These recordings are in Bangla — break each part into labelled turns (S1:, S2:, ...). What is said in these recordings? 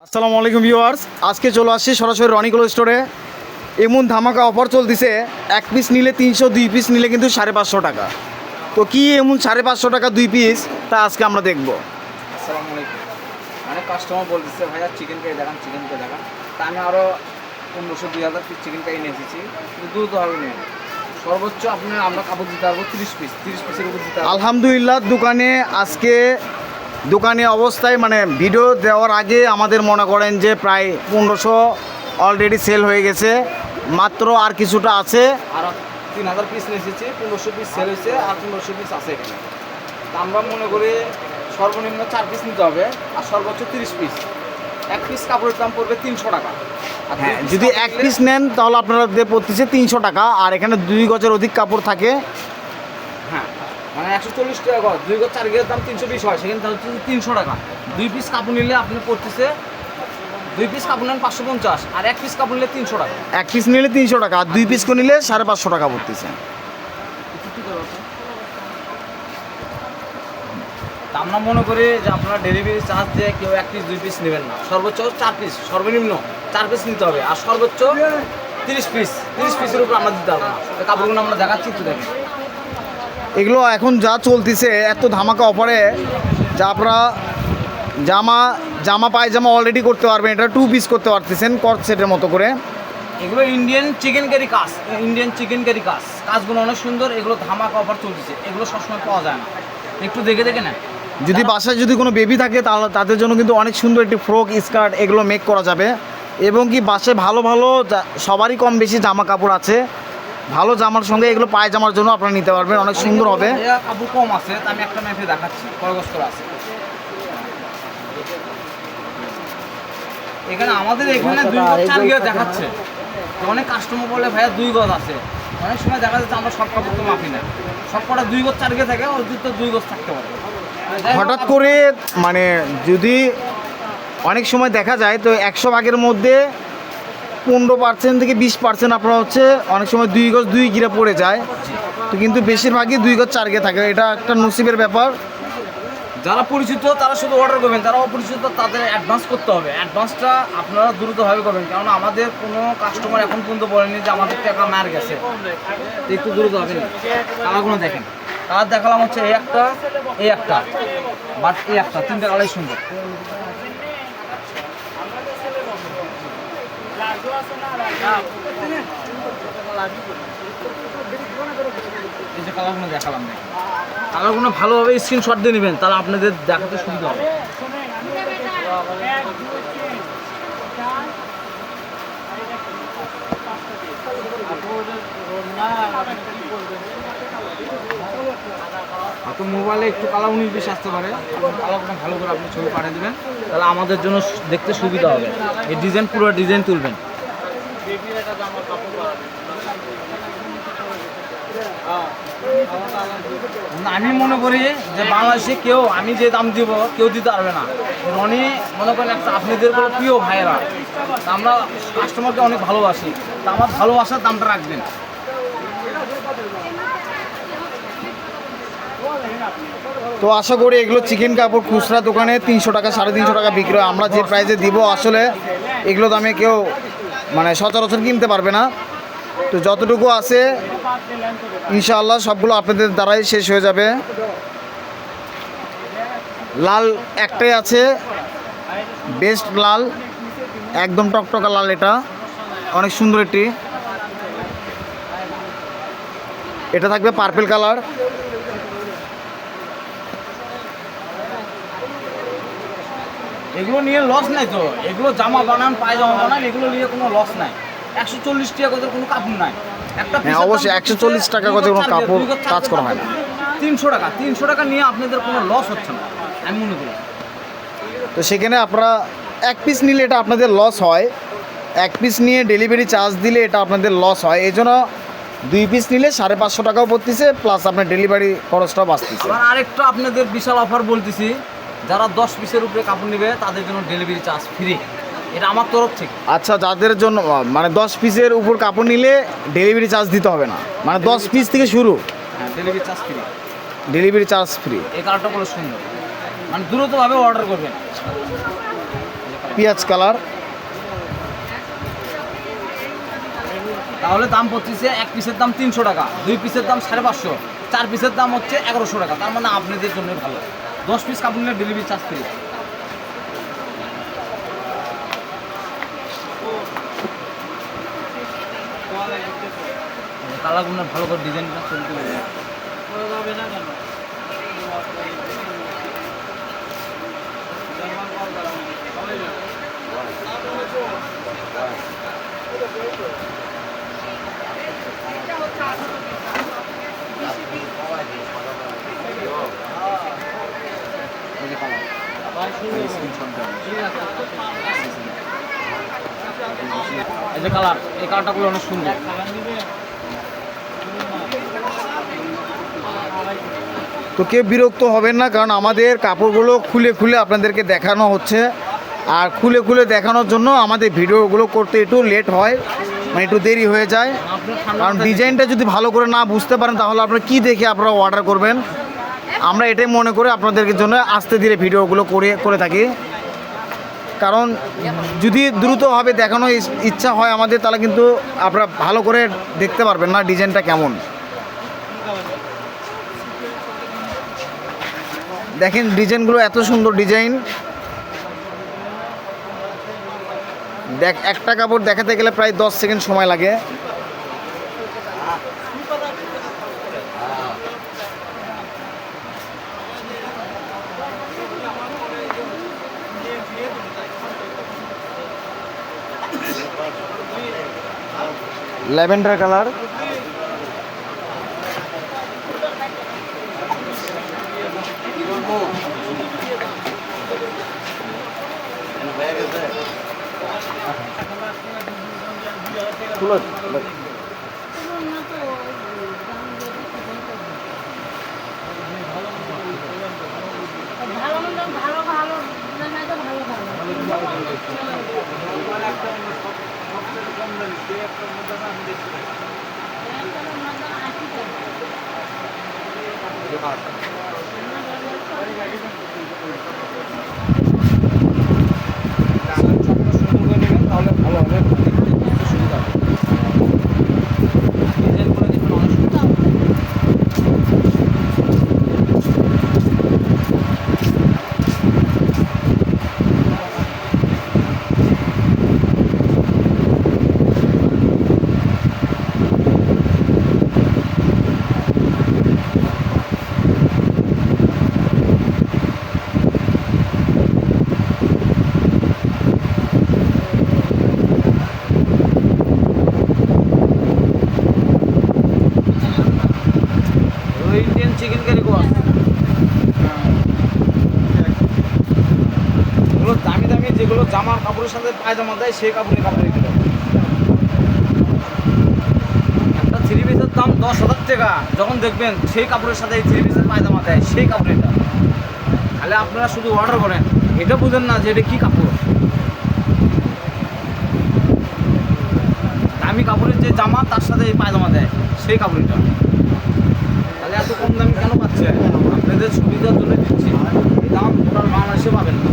S1: আসসালামু আলাইকুম ভিউয়ার্স, আজকে চলে আসছি সরাসরি রনি ক্লথ স্টোরে। এমন ধামাকা অফার চলতেছে, এক পিস নিলে 300, 2 পিস নিলে কিন্তু 550 টাকা। তো কি এমন 550 টাকা 2 পিস, তা আজকে আমরা দেখবো।
S2: আসসালামু আলাইকুম। অনেক কাস্টমার বলতেছে ভাইয়া চিকেন কারি দেখান, চিকেন কারি দেখান। তা আমি আরও 1500 2000 পিস চিকেন কারি নিয়ে এসেছি, কিন্তু দ্রুতভাবে নিয়ে সর্বোচ্চ আমরা কাপড় দিতে পারবো 30 পিসের উপর দিতে পারবো।
S1: আলহামদুলিল্লাহ, আজকে দোকানে অবস্থায় মানে ভিডিও দেওয়ার আগে আমাদের মনে করেন যে প্রায় 1500 অলরেডি সেল হয়ে গেছে, মাত্র আর কিছুটা আছে।
S2: আর 3000 পিস নিয়ে এসেছি, 1500 পিস সেল হয়েছে, আর 1500 পিস আছে এখানে। তা আমরা মনে করি সর্বনিম্ন 4 পিস নিতে হবে, আর সর্বোচ্চ 30 পিস। এক পিস কাপড়ের দাম পড়বে 300 টাকা। আর
S1: হ্যাঁ, যদি এক পিস নেন তাহলে আপনারা দিয়ে পড়তেছে 300 টাকা, আর এখানে 2 গজের অধিক কাপড় থাকে।
S2: হ্যাঁ, মানে 140 টাকা গজ, 2 গজ 4 গজের দাম 320 হয়, সেখানে তাহলে 300 টাকা। 2 পিস কাপড় নিলে আপনি পড়তেছে, 2 পিস কাপড় নেন 550, আর 1 পিস কাপড় নিলে 300 টাকা।
S1: এক পিস নিলে 300 টাকা, আর 2 পিস করে নিলে 550 টাকা পড়তেছে।
S2: তা আমরা মনে করি যে আপনারা ডেলিভারি চার্জ দিয়ে কেউ 1 পিস 2 পিস নেবেন না, সর্বোচ্চ 4 পিস, সর্বনিম্ন 4 পিস নিতে হবে, আর সর্বোচ্চ 30 পিসের উপর আমরা দিতে পারবো না। এই কাপড়গুলো আমরা দেখাচ্ছি, একটু দেখেন।
S1: এগুলো এখন যা চলতেছে এত ধামাকা অফারে, যা আপনারা জামা পায়জামা অলরেডি করতে পারবেন, এটা 2 পিস করতে পারতেছেন কট সেটের মতো করে।
S2: এগুলো ইন্ডিয়ান চিকেন কারি কাজ, কাজগুলো অনেক সুন্দর। এগুলো ধামাকা অফার চলতেছে, এগুলো সবসময় পাওয়া যায় না, একটু দেখে না।
S1: যদি বাসায় যদি কোনো বেবি থাকে তাহলে তাদের জন্য কিন্তু অনেক সুন্দর একটি ফ্রক স্কার্ট এগুলো মেক করা যাবে। এবং কি বাসায় ভালো সবারই কম বেশি জামা কাপড় আছে, ভালো জামার সঙ্গে এগুলো পায়জামার জন্য আপনারা নিতে পারবেন, অনেক সুন্দর হবে।
S2: কাপড় কম আছে, তা আমি একটা মেপে দেখাচ্ছি, খরগোশ করা আছে এখানে। আমাদের এখানে 2 গজ 4 গজ দেখাচ্ছে। তো অনেক কাস্টমার বলে ভাইয়া 2 গজ আছে, অনেক সময় দেখা যাচ্ছে আমরা সব কাপড় তো মাপি না, সব কটা 2 গজ 4 গজ থাকে, ওর তো 2 গজ থাকতে পারে।
S1: হঠাৎ করে মানে যদি অনেক সময় দেখা যায় তো 100 ভাগের মধ্যে 15% থেকে 20% আপনারা হচ্ছে অনেক সময় 2 গজ 2 গিরা পড়ে যায়। তো কিন্তু বেশিরভাগই 2 গজ 4 গে থাকে, এটা একটা নসিবের ব্যাপার।
S2: যারা পরিচিত তারা শুধু অর্ডার করবেন, যারা অপরিচিত তাদের অ্যাডভান্স করতে হবে। অ্যাডভান্সটা আপনারা দ্রুতভাবে করবেন, কারণ আমাদের কোনো কাস্টমার এখন পর্যন্ত বলেনি যে আমাদের টাকা মার গেছে। একটু দ্রুত হবে। কালারগুলো দেখেন, কালার দেখালাম হচ্ছে এই একটা, বাট এই একটা, 3টা কালারই সুন্দর। এই যে কালারগুলো দেখালাম, কালারগুলো ভালোভাবে স্ক্রিনশট দিয়ে নেবেন, তাহলে আপনাদের দেখাতে সুবিধা হবে। তো মোবাইলে একটু কালার 19-20 আসতে পারে, কালারগুলো ভালো করে আপনি ছবি পাঠিয়ে দেবেন, তাহলে আমাদের জন্য দেখতে সুবিধা হবে। এই ডিজাইন, পুরো ডিজাইন তুলবেন। আমি মনে করি যে বাংলাদেশে কেউ, আমি যে দাম দিব কেউ দিতে পারবে না। রনি মনে করেন একটা আপনাদের বলে প্রিয় ভাইয়েরা, আমরা কাস্টমারকে অনেক ভালোবাসি, তা আমার ভালোবাসার দামটা রাখবেন।
S1: তো আশা করি এগুলো চিকেন কাপড় খুচরা দোকানে 300 টাকা 350 টাকা বিক্রি হয়। আমরা যে প্রাইসে দিব আসলে এগুলো দামে কেউ মানে সচরাচর কিনতে পারবে না। তো যতটুকু আছে ইনশাআল্লাহ সবগুলো আপনাদের দ্বারাই শেষ হয়ে যাবে। লাল একটাই আছে, বেস্ট লাল, একদম টকটকা লাল, এটা অনেক সুন্দর একটি। এটা থাকবে পার্পল কালার।
S2: এগুলো নিয়ে লস নাই তো, এগুলো জামা বানান, পায়জামা বানান, এগুলো নিয়ে কোনো লস নাই। 140 টাকা করে কোনো কাপড় নাই। একটা
S1: অবশ্যই 140 টাকা করে কোনো কাপড় কাজ করা হয় না।
S2: 300 টাকা নিয়ে আপনাদের কোনো লস হচ্ছে না, আমি মনে করি।
S1: তো সেখানে আপনারা 1 পিস নিলে এটা আপনাদের লস হয়, 1 পিস নিয়ে ডেলিভারি চার্জ দিলে এটা আপনাদের লস হয়। এই জন্য 2 পিস নিলে 550 টাকাও পড়তেছে, প্লাস আপনার ডেলিভারি খরচটাও বাঁচতেছে।
S2: আবার আরেকটা আপনাদের বিশাল অফার বলতেছি, যারা 10 পিসের উপরে কাপড় নেবে তাদের জন্য ডেলিভারি চার্জ ফ্রি, এটা আমার তরফ থেকে।
S1: আচ্ছা, যাদের জন্য মানে 10 পিসের উপর কাপড় নিলে ডেলিভারি চার্জ দিতে হবে না, মানে 10 পিস থেকে শুরু,
S2: হ্যাঁ, delivery charge free.
S1: Delivery charge free.
S2: এই কালারটা বলে সুন্দর, মানে দ্রুতভাবে অর্ডার করবেন।
S1: পেঁয়াজ কালার।
S2: তাহলে দাম পড়তেছে এক পিসের দাম 300 টাকা, 2 পিসের দাম 550, 4 পিসের দাম হচ্ছে 1100 টাকা। তার মানে আপনাদের জন্য ভালো, 10 পিস কাপড় নিলে ডেলিভারি চার্জ ফ্রি। কালারগুলো ভালো করে ডিজাইনটা চলতে হবে। এই যে কালার, এই কালারটা গুলো অনেক সুন্দর।
S1: তো কেউ বিরক্ত হবেন না, কারণ আমাদের কাপড়গুলো খুলে খুলে আপনাদেরকে দেখানো হচ্ছে, আর খুলে খুলে দেখানোর জন্য আমাদের ভিডিওগুলো করতে একটু লেট হয়, মানে একটু দেরি হয়ে যায়। কারণ ডিজাইনটা যদি ভালো করে না বুঝতে পারেন তাহলে আপনারা কী দেখে আপনারা অর্ডার করবেন। আমরা এটাই মনে করে আপনাদের জন্য আস্তে ধীরে ভিডিওগুলো করে থাকি। কারণ যদি দ্রুতভাবে দেখানো ইচ্ছা হয় আমাদের, তাহলে কিন্তু আপনারা ভালো করে দেখতে পারবেন না ডিজাইনটা কেমন। দেখেন ডিজাইনগুলো এত সুন্দর ডিজাইন। একটা কাপড় দেখাতে গেলে প্রায় 10 সেকেন্ড সময় লাগে। ল্যাভেন্ডার কালার,
S2: তাহলে ভালো হবে, সুবিধা হবে। ডিজাইনগুলো দেখুন অনেক সুন্দর। ইন্ডিয়ান চিকেন কারি গোয়া, এগুলো দামি দামি যেগুলো জামার কাপড়ের সাথে পায়জামা দেয় সেই কাপড় এগুলো। একটা 3 পিসের দাম 10,000 টাকা, যখন দেখবেন সেই কাপড়ের সাথে এই 3 পিসের পায়জামা দেয় সেই কাপড় এটা। তাহলে আপনারা শুধু অর্ডার করেন, এটা বুঝেন না যে এটা কী কাপড়। দামি কাপড়ের যে জামা তার সাথে এই পায়জামা দেয় সেই কাপড়টা। তাহলে এত কম দামি কেন পাচ্ছে? আপনাদের সুবিধার জন্য দিচ্ছি, এই দাম টোটাল বাংলাদেশে পাবেন না।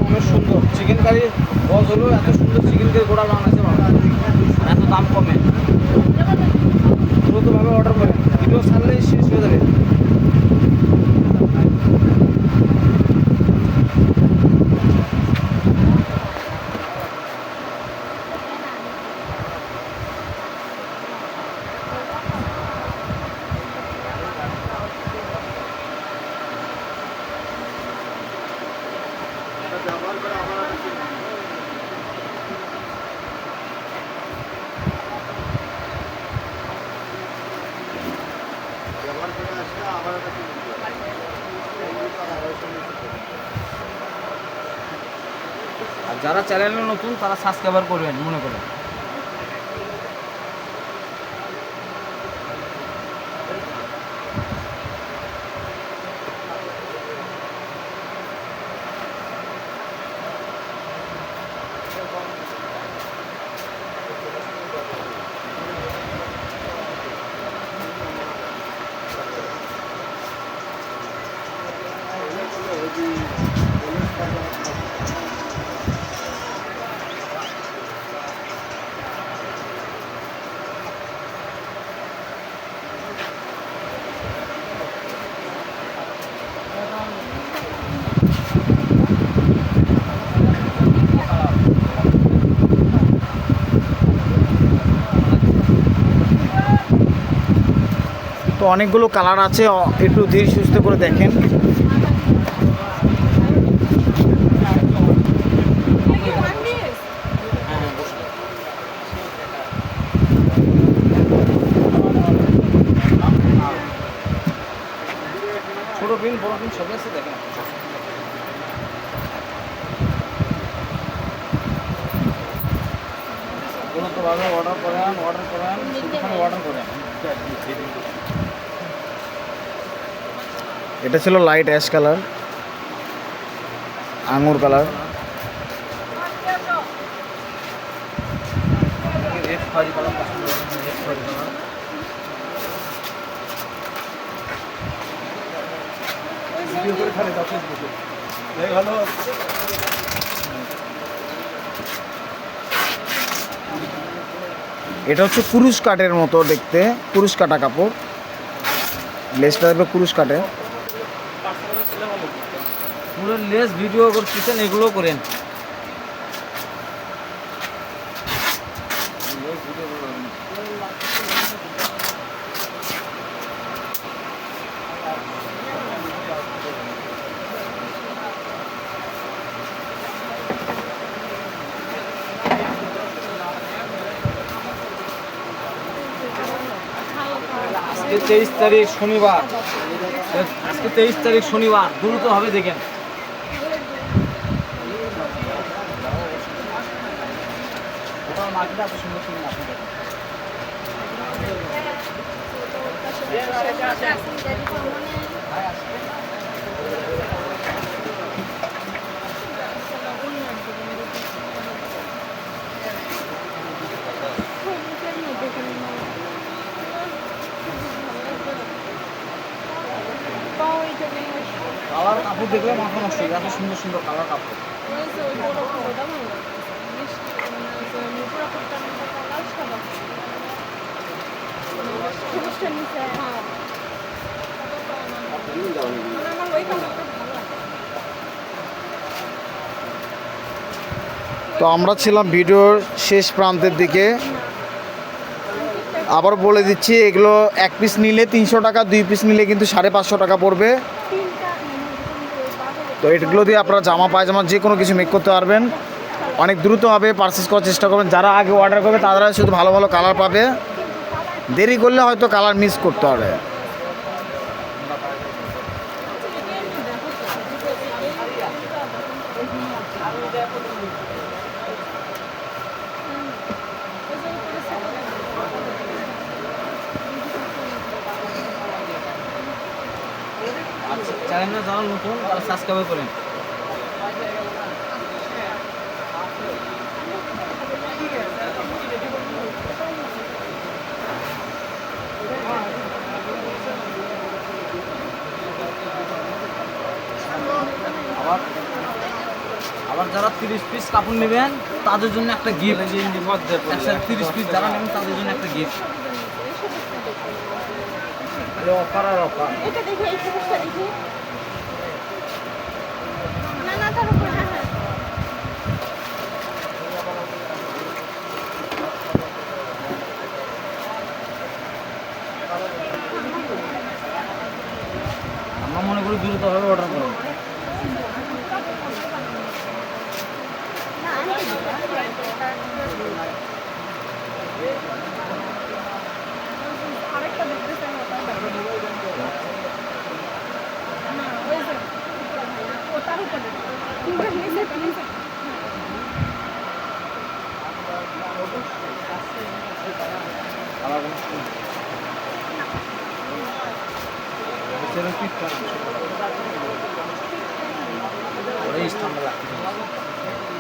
S2: অনেক সুন্দর চিকেন কারি বস হলো, এত সুন্দর চিকেন কারি গোটা বাংলাদেশে পাবেন, এত দাম কমে। দ্রুতভাবে অর্ডার করেন, ভিডিও ছাড়লেই শেষ হয়ে যাবে। আর যারা চ্যানেলে নতুন তারা সাবস্ক্রাইবার করবেন মনে করে।
S1: অনেকগুলো কালার আছে, একটু ধীরে সুস্থ করে দেখেন।
S2: ছোট পিন বড় পিন সবই আছে দেখেন। ভাবে অর্ডার করেন অর্ডার করেন।
S1: এটা ছিল লাইট অ্যাশ কালার, আঙুর কালার।
S2: রেড খয়েরি কালার পছন্দ করেন, রেড খয়েরি কালার। ভিডিও করে খালি দাও ফেসবুকে। এই ভালো।
S1: এটা হচ্ছে কুরুশ কাটের মতো দেখতে, কুরুশ কাটা কাপড়, লেসটা দেখবে কুরুশ কাটে।
S2: পুরো লেস ভিডিও করতেছেন, এগুলো করেন। আজকে 23 তারিখ শনিবার, আজকে 23 তারিখ শনিবার, দ্রুত হবে দেখেন। মার্কেটটা এত সুন্দর সুন্দর আপনি দেখেন। কালার কাপড় দেখলে মাথা নষ্ট হয়ে যায়, এত সুন্দর সুন্দর কালার কাপড়।
S1: তো আমরা ছিলাম ভিডিওর শেষ প্রান্তের দিকে। আবার বলে দিচ্ছি, এগুলো এক পিস নিলে 300 টাকা, 2 পিস নিলে কিন্তু 550 টাকা পড়বে। তো এগুলো দিয়ে আপনারা জামা পায়জামা যে কোনো কিছু মেক করতে পারবেন। অনেক দ্রুত হবে, পারচেস করার চেষ্টা করবেন। যারা আগে অর্ডার করবে তারা শুধু ভালো ভালো কালার পাবে, দেরি করলে হয়তো কালার মিস করতে হবে।
S2: চ্যানেলে যারা নতুন তারা সাবস্ক্রাইব করেন। আবার যারা 30 পিস কাপড় নেবেন তাদের জন্য একটা গিফট। 30 পিস যারা নেবেন তাদের জন্য একটা গিফট। অফার আর অফার।
S3: এটা দেখি, এই জিনিসটা দেখি। না না, তার উপর হ্যাঁ হ্যাঁ।
S2: আমরা মনে করি দ্রুতভাবে অর্ডার করুন।
S3: না আনতে দিই। আরেকটা দেখতেছেন ওটা। না ওই যে ওটার উপরে নিচে নিচে।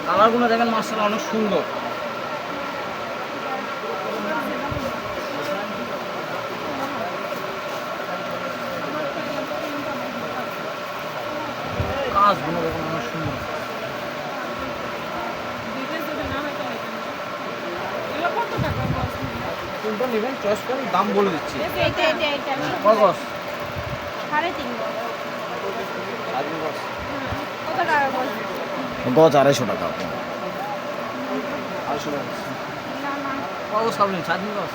S2: কালারগুলো দেখেন মাশাআল্লাহ অনেক সুন্দর। কাজগুলো দেখেন অনেক সুন্দর। কোনটা নেবেন চয়েস করেন, দাম বলে দিচ্ছি।
S3: এটা
S2: কয় গজ?
S3: 3.5 গজ। কত টাকা গজ?
S1: গজ 250 টাকা।
S2: 250 টাকা।
S3: না না,
S2: কয় গজ খাবেন? 3.5 গজ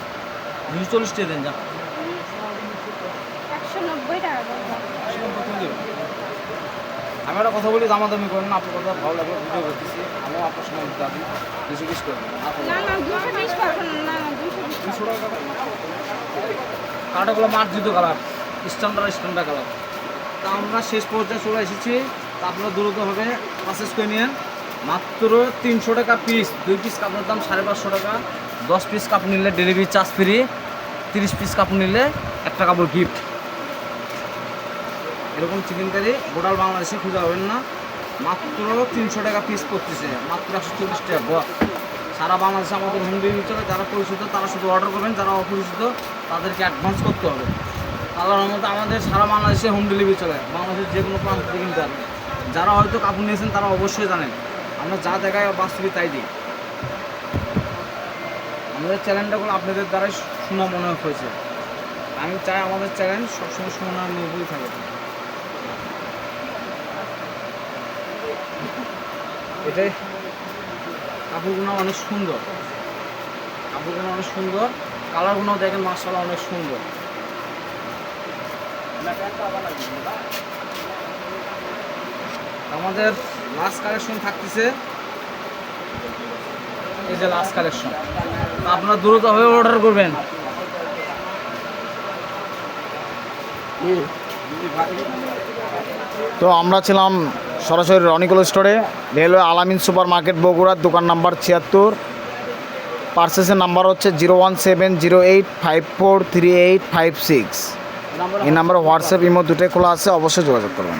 S2: 240 টাকা দেন যা। আমি একটা কথা বলি, দামাদামি করেন না, আপনার কথা ভালো লাগবে, ভিডিও করতেছি, আমিও আপনার সময় দিতে আপনি 220 করবেন।
S3: না না 220 পারবেন না, না 220
S2: 200 টাকা কালারগুলো মাঠ জুতো কালার, স্ট্যান্ডার্ড কালার। তা আমরা শেষ পর্যায়ে চলে এসেছি। তা আপনারা দ্রুতভাবে পারচেস করে নিন, মাত্র 300 টাকা পিস। 2 পিস কাপড়ের দাম 550 টাকা। 10 পিস কাপড় নিলে ডেলিভারি চার্জ ফ্রি, 30 পিস কাপড় নিলে একটা কাপড় গিফট। এরকম চিকেন কারি গোটাল বাংলাদেশে খুঁজে পাবেন না, মাত্র 300 টাকা পিস পড়তেছে, মাত্র 140 টাকা গড়। সারা বাংলাদেশে আমাদের হোম ডেলিভারি চলে। যারা পরিচিত তারা শুধু অর্ডার করবেন, যারা অপরিচিত তাদেরকে অ্যাডভান্স করতে হবে। আল্লাহর মতো আমাদের সারা বাংলাদেশে হোম ডেলিভারি চলে, বাংলাদেশের যে কোনো প্রান্ত থেকে কিনতে পারবেন। যারা হয়তো কাপড় নিয়েছেন তারা অবশ্যই জানেন আমরা যা দেখায় বাস্তবে তাই দিই। আমাদের চ্যানেলটাগুলো আপনাদের দ্বারাই শোনা মনে হয়েছে। আমি চাই আমাদের চ্যানেল সবসময় শোনার নির্ভরই থাকে। এটাই কাপড়গুলো অনেক সুন্দর, কাপড়গুলো অনেক সুন্দর, কালারগুলো দেখেন মাশাআল্লাহ অনেক সুন্দর। আমাদের লাস্ট কালেকশন থাকতেছে, এই যে লাস্ট কালেকশন, আপনারা দ্রুতভাবে অর্ডার করবেন।
S1: তো আমরা ছিলাম সরাসরি রনিকল স্টোরে, রেলওয়ে আলামিন সুপার মার্কেট বগুড়ার, দোকান নাম্বার 76। পার্সেসের নাম্বার হচ্ছে 01708543856। এই নাম্বারে হোয়াটসঅ্যাপ ইমো দুটোই খোলা আছে, অবশ্যই যোগাযোগ করবেন।